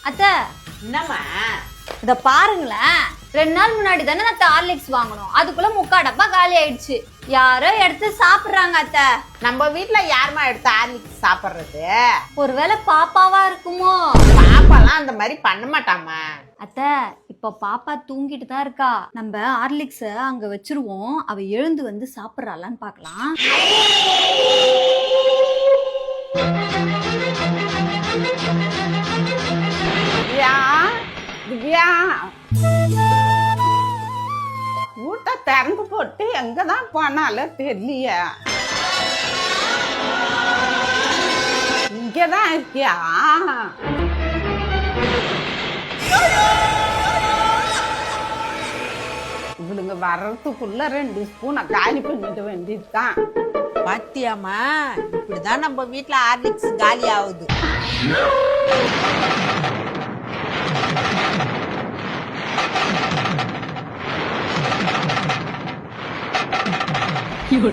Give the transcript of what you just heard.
அத்தை என்னம்மா இத பாருங்களேன், 2 நாள் முன்னாடி தானே நான் ஹார்லிக்ஸ் வாங்கணும், அதுக்குள்ள 3/4 டப்பா காலி ஆயிடுச்சு. யாரோ எடுத்து சாப்பிடுறாங்க அத்தை. நம்ம வீட்டுல யாருமா எடுத்து ஹார்லிக்ஸ் சாப்பிடுறது? ஒருவேளை பாப்பாவா இருக்குமோ? பாப்பாலாம் அந்த மாதிரி பண்ண மாட்டாமா. அத்தை இப்ப பாப்பா தூங்கிட்டு தான் இருக்கா, நம்ம ஹார்லிக்ஸ அங்க வச்சிருவோம், அவ எழுந்து வந்து சாப்பிடுறாளான்னு பாக்கலாம். திவ்யா வீட்டை திறந்து போட்டு எங்கதான் போனாலும் தெரியல. இங்கதான் இருக்கியா? இவளுங்க வர்றதுக்குள்ள 2 ஸ்பூனை காலி பண்ணிட்டு வேண்டியதுதான். பாத்தியாமா, இப்படிதான் நம்ம வீட்டுல ஹார்லிக்ஸ் காலி ஆகுது. You're